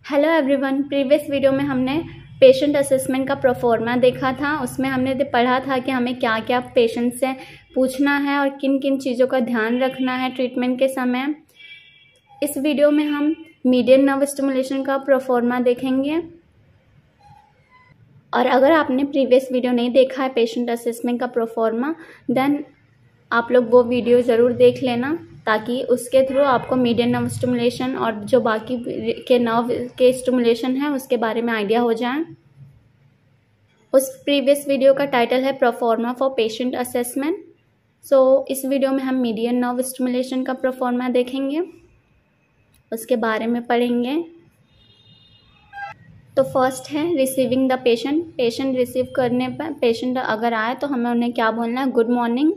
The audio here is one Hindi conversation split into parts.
Hello everyone. प्रीवियस वीडियो में हमने पेशेंट असेसमेंट का प्रोफॉर्मा देखा था। उसमें हमने पढ़ा था कि हमें क्या क्या पेशेंट से पूछना है और किन किन चीज़ों का ध्यान रखना है ट्रीटमेंट के समय। इस वीडियो में हम मीडियन नर्व स्टिमुलेशन का प्रोफॉर्मा देखेंगे। और अगर आपने प्रीवियस वीडियो नहीं देखा है पेशेंट असेसमेंट का प्रोफॉर्मा, देन आप लोग वो वीडियो ज़रूर देख लेना, ताकि उसके थ्रू आपको मीडियन नर्व स्टिमुलेशन और जो बाकी के नर्व के स्टिमुलेशन है उसके बारे में आइडिया हो जाए। उस प्रीवियस वीडियो का टाइटल है प्रोफॉर्मा फॉर पेशेंट असेसमेंट। सो इस वीडियो में हम मीडियन नर्व स्टिमुलेशन का प्रोफॉर्मा देखेंगे, उसके बारे में पढ़ेंगे। तो फर्स्ट है receiving the patient. Patient receive करने पर पेशेंट अगर आए तो हमें उन्हें क्या बोलना है? Good morning,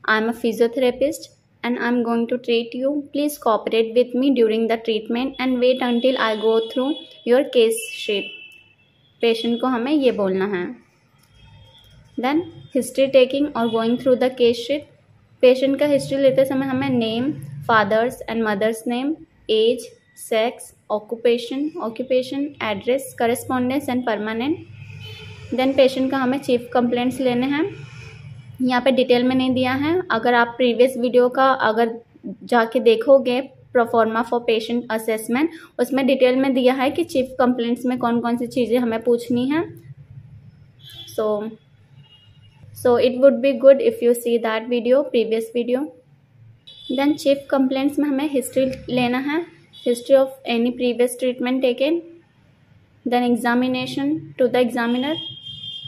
I am a physiotherapist and I'm going to treat you. Please cooperate with me during the treatment and wait until I go through your case sheet. Patient को हमें ये बोलना है। Then history taking और going through the case sheet. Patient का हिस्ट्री लेते समय हमें name, father's and mother's name, age, sex, occupation, address, correspondence and permanent. Then patient का हमें चीफ कंप्लेंट्स लेने हैं। यहाँ पे डिटेल में नहीं दिया है। अगर आप प्रीवियस वीडियो का अगर जाके देखोगे प्रोफॉर्मा फॉर पेशेंट असेसमेंट, उसमें डिटेल में दिया है कि चीफ कंप्लेंट्स में कौन कौन सी चीज़ें हमें पूछनी हैं। So it would be good if you see that video, previous video. Then chief complaints में हमें हिस्ट्री लेना है, history of any previous treatment taken. Then examination to the examiner,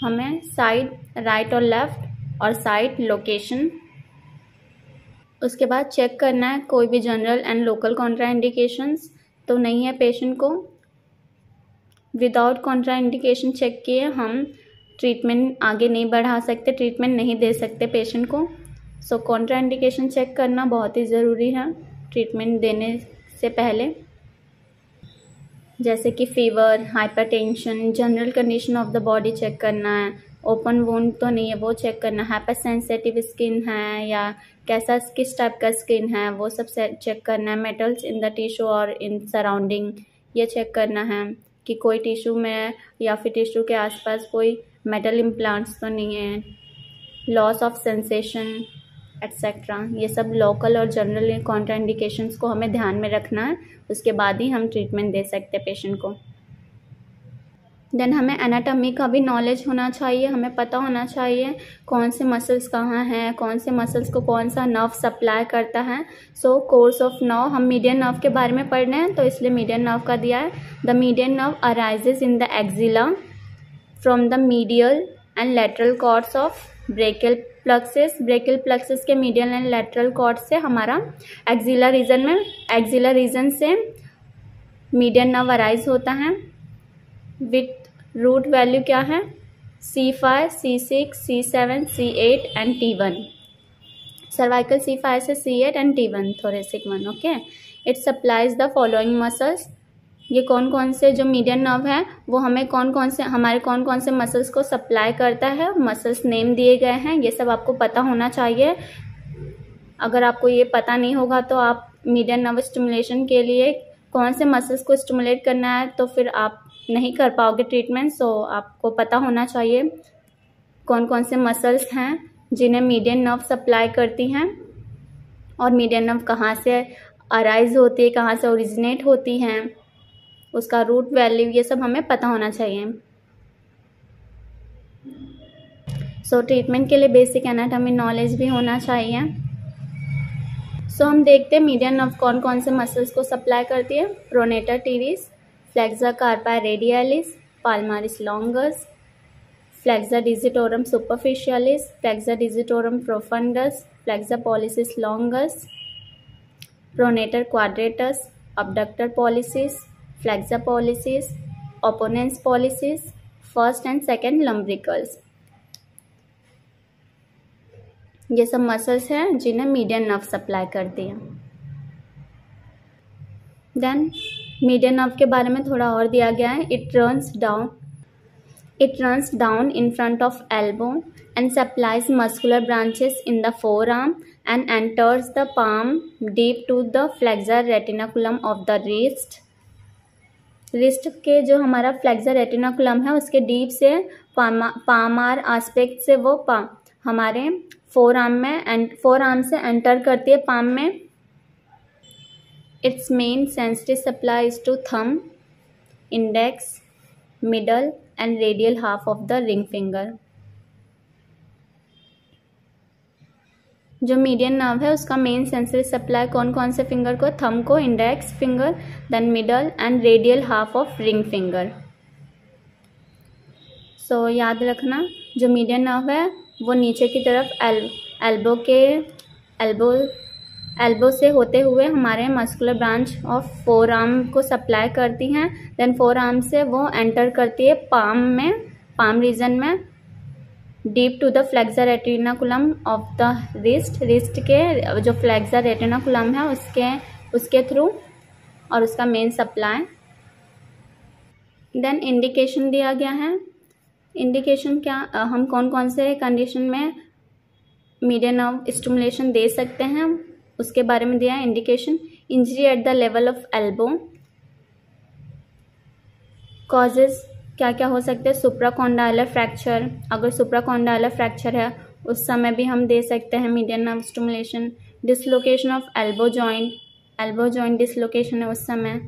हमें साइड राइट और लेफ्ट और साइट लोकेशन। उसके बाद चेक करना है कोई भी जनरल एंड लोकल कॉन्ट्राइंडिकेशंस तो नहीं है पेशेंट को। विदाउट कॉन्ट्राइंडिकेशन चेक किए हम ट्रीटमेंट आगे नहीं बढ़ा सकते, ट्रीटमेंट नहीं दे सकते पेशेंट को। सो कॉन्ट्राइंडिकेशन चेक करना बहुत ही ज़रूरी है ट्रीटमेंट देने से पहले, जैसे कि fever, hypertension, general condition of the body check करना है, ओपन वुंड तो नहीं है वो चेक करना, हाइपर सेंसिटिव स्किन है या कैसा किस टाइप का स्किन है वो सब चेक करना है, मेटल्स इन द टिश्यू और इन सराउंडिंग ये चेक करना है कि कोई टिश्यू में या फिर टिश्यू के आसपास कोई मेटल इम्प्लांट्स तो नहीं है, लॉस ऑफ सेंसेशन एट्सेट्रा। ये सब लोकल और जनरल कॉन्ट्राइंडिकेशंस को हमें ध्यान में रखना है, उसके बाद ही हम ट्रीटमेंट दे सकते हैं पेशेंट को। देन हमें एनाटॉमी का भी नॉलेज होना चाहिए, हमें पता होना चाहिए कौन से मसल्स कहाँ हैं, कौन से मसल्स को कौन सा नर्व सप्लाई करता है। सो कोर्स ऑफ नर्व, हम मीडियन नर्व के बारे में पढ़ रहे हैं तो इसलिए मीडियन नर्व का दिया है। The median nerve arises in the axilla from the medial and lateral cords of brachial plexus. Brachial plexus के मीडियल एंड लेटरल कॉर्ड से हमारा एक्जिला रीजन से मीडियन नर्व अराइज होता है। विथ रूट वैल्यू क्या है? C5, C6, C7, C8 and T1। Cervical C5 से C8 and T1 thoracic 1। Okay, it supplies the following muscles. ये कौन कौन से जो मीडियन नर्व है वो हमें कौन कौन से मसल्स को सप्लाई करता है, मसल्स नेम दिए गए हैं, ये सब आपको पता होना चाहिए। अगर आपको ये पता नहीं होगा तो आप मीडियन नर्व स्टिमुलेशन के लिए कौन से मसल्स को स्टिमुलेट करना है तो फिर आप नहीं कर पाओगे ट्रीटमेंट। सो आपको पता होना चाहिए कौन कौन से मसल्स हैं जिन्हें मीडियन नर्व सप्लाई करती हैं और मीडियन नर्व कहाँ से अराइज होती है, कहाँ से ओरिजिनेट होती हैं, उसका रूट वैल्यू, ये सब हमें पता होना चाहिए। सो ट्रीटमेंट के लिए बेसिक एनाटॉमी नॉलेज भी होना चाहिए। सो हम देखते हैं मीडियन नर्व कौन कौन से मसल्स को सप्लाई करती है। Pronator teres, flexor carpi radialis, palmaris longus, flexor digitorum superficialis, flexor digitorum profundus, flexor pollicis longus, pronator quadratus, abductor pollicis, flexor pollicis, opponens pollicis, first and second lumbricals. ये सब मसल्स हैं जिन्हें मीडियन नर्व सप्लाई करती हैं। देन मीडियन नर्व के बारे में थोड़ा और दिया गया है। It runs down in front of elbow and supplies muscular branches in the four arm and enters the palm deep to the flexor retinaculum of the wrist. Wrist के जो हमारा फ्लेक्सर रेटिनाकुलम है उसके डीप से पामार एस्पेक्ट से वो हमारे फोर आर्म से एंटर करती है पाम में। Its main sensitive supply is to thumb, index, middle and radial half of the ring finger. जो मीडियन नर्व है उसका मेन सेंसरी सप्लाई कौन कौन से फिंगर को, थंब को, index finger, then middle and radial half of ring finger. So याद रखना जो मीडियन नर्व है वो नीचे की तरफ एल्बो से होते हुए हमारे muscular branch of four arm को सप्लाई करती हैं। देन फोर आर्म से वो एंटर करती है पाम रीजन में, deep to the flexor retinaculum of the wrist के जो फ्लेक्सर रेटिनाकुलम है उसके थ्रू और उसका मेन सप्लाई। देन इंडिकेशन दिया गया है। इंडिकेशन क्या, हम कौन कौन से कंडीशन में मीडियन नर्व स्टिमुलेशन दे सकते हैं उसके बारे में दिया है indication. Injury at the level of elbow, causes क्या क्या हो सकते हैं, सुप्राकॉन्डाइलर फ्रैक्चर, अगर सुप्राकॉन्डाइलर फ्रैक्चर है उस समय भी हम दे सकते हैं median nerve stimulation. Dislocation of elbow joint dislocation है उस समय।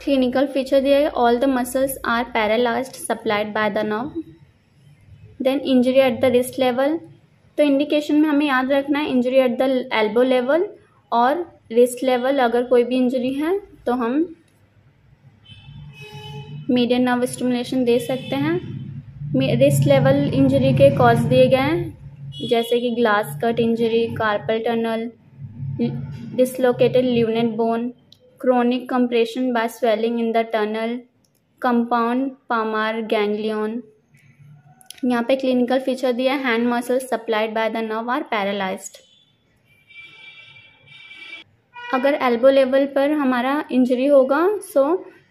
क्लिनिकल फीचर दिया है, all the muscles are paralysed supplied by the nerve. Then injury at the wrist level, तो इंडिकेशन में हमें याद रखना है injury at the elbow level और रिस्ट लेवल, अगर कोई भी इंजरी है तो हम मीडियन नर्व स्टिमुलेशन दे सकते हैं। रिस्ट लेवल इंजरी के कॉज दिए गए हैं जैसे कि glass cut injury, carpal tunnel, dislocated lunate bone, chronic compression by swelling in the tunnel, compound palmar ganglion. यहाँ पे क्लिनिकल फीचर दिया है, hand muscles supplied by the nerve are paralysed. अगर एल्बो लेवल पर हमारा इंजरी होगा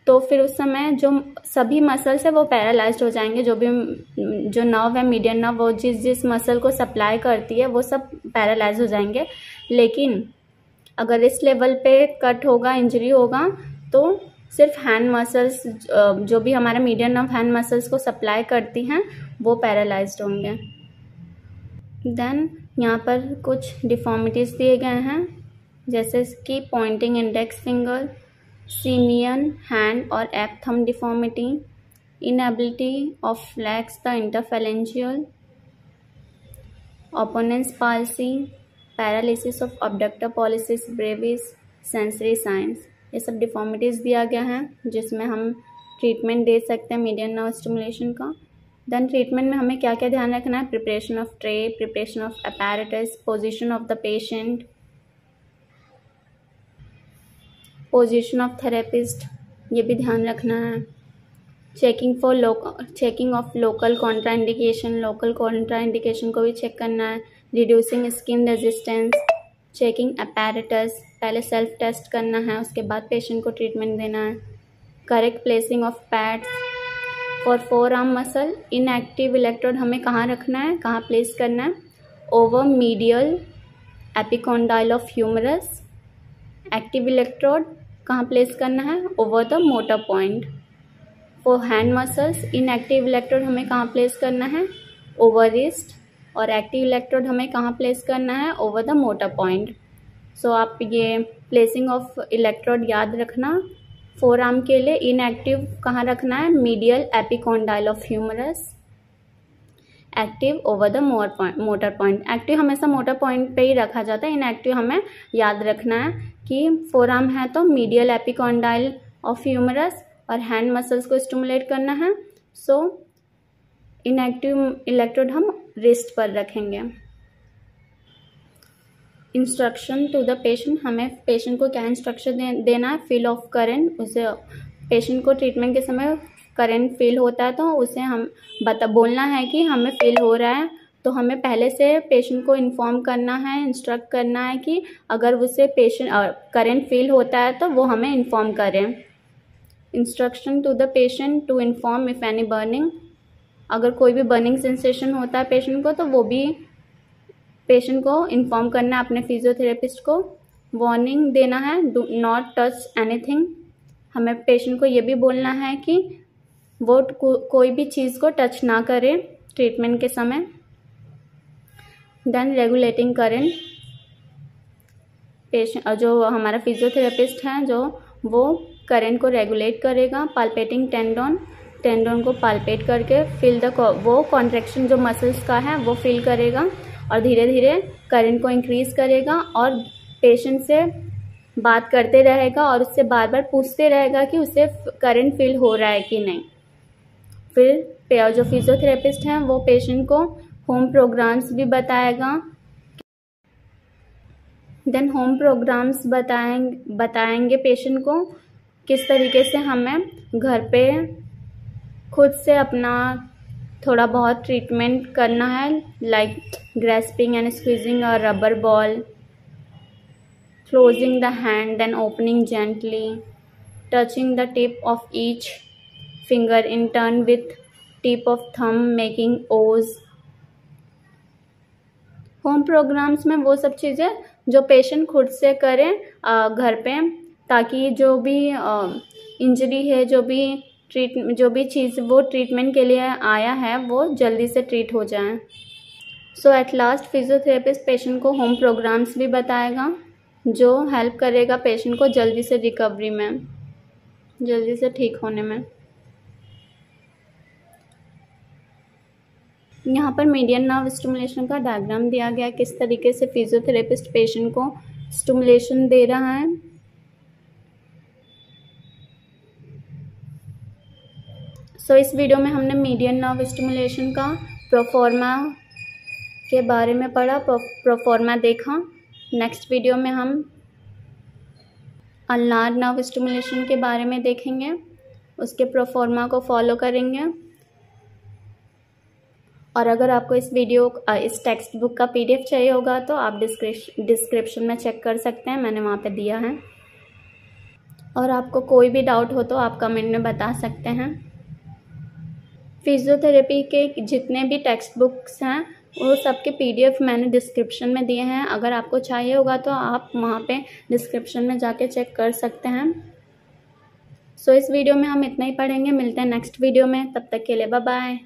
तो फिर उस समय जो सभी मसल्स है वो पैरालाइज्ड हो जाएंगे। जो नर्व है मीडियन नर्व वो जिस मसल को सप्लाई करती है वो सब पैरालाइज हो जाएंगे। लेकिन अगर इस लेवल पे कट होगा, इंजरी होगा, तो सिर्फ हैंड मसल्स जो भी हमारा मीडियन नर्व हैंड मसल्स को सप्लाई करती हैं वो पैरालाइज्ड होंगे। देन यहाँ पर कुछ डिफॉर्मिटीज़ दिए गए हैं जैसे कि pointing index finger, simian hand और ape thumb deformity, inability of flex the interferential, opponens palsy, paralysis of abductor pollicis brevis, sensory science, ये सब डिफॉर्मिटीज़ दिया गया है जिसमें हम ट्रीटमेंट दे सकते हैं मीडियन नर्व स्टिमुलेशन का। देन ट्रीटमेंट में हमें क्या क्या ध्यान रखना है, preparation of tray, preparation of apparatus, position of the patient, position of therapist, ये भी ध्यान रखना है। चेकिंग ऑफ लोकल कॉन्ट्राइंडिकेशन को भी चेक करना है। Reducing skin resistance, checking apparatus, पहले सेल्फ टेस्ट करना है उसके बाद पेशेंट को ट्रीटमेंट देना है। Correct placing of pads for forearm muscle, inactive electrode हमें कहाँ रखना है, कहाँ प्लेस करना है, over medial epicondyle of humerus. Active electrode कहाँ प्लेस करना है, over the motor point. For hand muscles, inactive electrode हमें कहाँ प्लेस करना है, ओवर रिस्ट, और एक्टिव इलेक्ट्रोड हमें कहाँ प्लेस करना है, ओवर द मोटर पॉइंट। सो आप ये प्लेसिंग ऑफ इलेक्ट्रोड याद रखना। फोर आर्म के लिए इनएक्टिव कहाँ रखना है, medial epicondyle of humerus, active over the motor point. Active हमेशा मोटर पॉइंट पे ही रखा जाता है, इनएक्टिव हमें याद रखना है कि फोर आर्म है तो मीडियल एपिकॉन्डाइल ऑफ ह्यूमरस और हैंड मसल्स को स्टिमुलेट करना है। सो इनएक्टिव इलेक्ट्रोड हम रिस्ट पर रखेंगे। इंस्ट्रक्शन टू द पेशेंट, हमें पेशेंट को क्या इंस्ट्रक्शन देना है, फील ऑफ करेंट। उसे पेशेंट को ट्रीटमेंट के समय करंट फील होता है तो उसे हम बोलना है कि हमें फील हो रहा है, तो हमें पहले से पेशेंट को इन्फॉर्म करना है, इंस्ट्रक्ट करना है कि अगर उसे करंट फील होता है तो वो हमें इन्फॉर्म करें। Instruction to the patient to inform if any burning, अगर कोई भी बर्निंग सेंसेशन होता है पेशेंट को तो वो भी पेशेंट को इन्फॉर्म करना है अपने फिजियोथेरेपिस्ट को। वार्निंग देना है, डू नॉट टच एनीथिंग, हमें पेशेंट को ये भी बोलना है कि वो कोई भी चीज़ को टच ना करे ट्रीटमेंट के समय। देन रेगुलेटिंग करंट, पेशेंट जो हमारा फिजियोथेरेपिस्ट है जो वो करंट को रेगुलेट करेगा। पाल्पेटिंग टेंडोन को पाल्पेट करके फील वो कॉन्ट्रैक्शन जो मसल्स का है वो फील करेगा और धीरे धीरे करंट को इंक्रीज करेगा और पेशेंट से बात करते रहेगा और उससे बार बार पूछते रहेगा कि उसे करंट फील हो रहा है कि नहीं। फिर जो फिजियोथेरेपिस्ट हैं वो पेशेंट को होम प्रोग्राम्स भी बताएगा। देन होम प्रोग्राम्स बताएंगे पेशेंट को किस तरीके से हमें घर पे खुद से अपना थोड़ा बहुत ट्रीटमेंट करना है, like grasping and squeezing a rubber ball, closing the hand then opening gently, touching the tip of each finger in turn with tip of thumb making O's. Home programmes में वो सब चीज़ें जो पेशेंट खुद से करें घर पे, ताकि जो भी इंजरी है, जो भी चीज़ वो ट्रीटमेंट के लिए आया है वो जल्दी से ट्रीट हो जाए। सो एट लास्ट फिजियोथेरेपिस्ट पेशेंट को होम प्रोग्राम्स भी बताएगा जो हेल्प करेगा पेशेंट को जल्दी से रिकवरी में, जल्दी से ठीक होने में। यहाँ पर मीडियन नर्व स्टिमुलेशन का डायग्राम दिया गया है, किस तरीके से फिजियोथेरेपिस्ट पेशेंट को स्टिमुलेशन दे रहा है। सो इस वीडियो में हमने मीडियन नर्व स्टिमुलेशन का प्रोफॉर्मा के बारे में पढ़ा, प्रोफॉर्मा देखा। नेक्स्ट वीडियो में हम अल्नार नर्व स्टिमुलेशन के बारे में देखेंगे, उसके प्रोफॉर्मा को फॉलो करेंगे। और अगर आपको इस टेक्स्ट बुक का PDF चाहिए होगा तो आप डिस्क्रिप्शन में चेक कर सकते हैं, मैंने वहाँ पे दिया है। और आपको कोई भी डाउट हो तो आप कमेंट में बता सकते हैं। फिजियोथेरेपी के जितने भी टेक्स्ट बुक्स हैं वो सबके PDF मैंने डिस्क्रिप्शन में दिए हैं, अगर आपको चाहिए होगा तो आप वहाँ पे डिस्क्रिप्शन में जाके चेक कर सकते हैं। सो इस वीडियो में हम इतना ही पढ़ेंगे, मिलते हैं नेक्स्ट वीडियो में, तब तक के लिए बाय बाय।